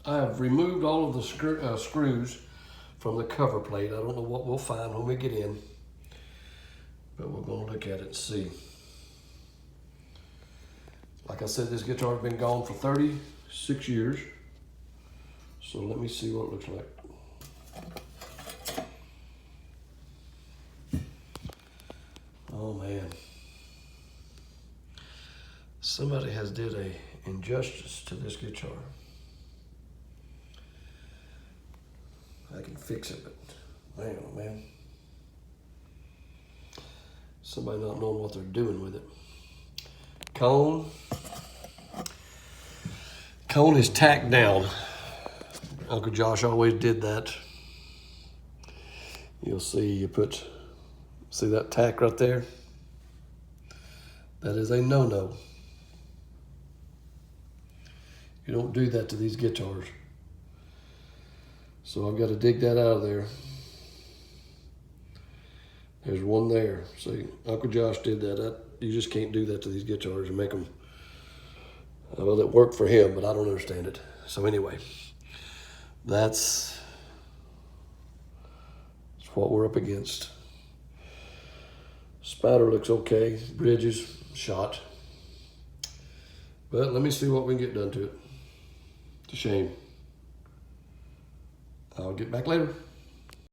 I have removed all of the screws from the cover plate. I don't know what we'll find when we get in, but we're gonna look at it and see. Like I said, this guitar has been gone for 36 years. So let me see what it looks like. Oh man. Somebody has did a injustice to this guitar. I can fix it, but man, oh man. Somebody not knowing what they're doing with it. Cone is tacked down. Uncle Josh always did that. You'll see see that tack right there? That is a no-no. You don't do that to these guitars. So I've got to dig that out of there. There's one there. See, Uncle Josh did that. You just can't do that to these guitars and make them, well, it worked for him, but I don't understand it. So anyway, that's what we're up against. Spider looks okay. Bridges, shot. But let me see what we can get done to it. It's a shame. I'll get back later.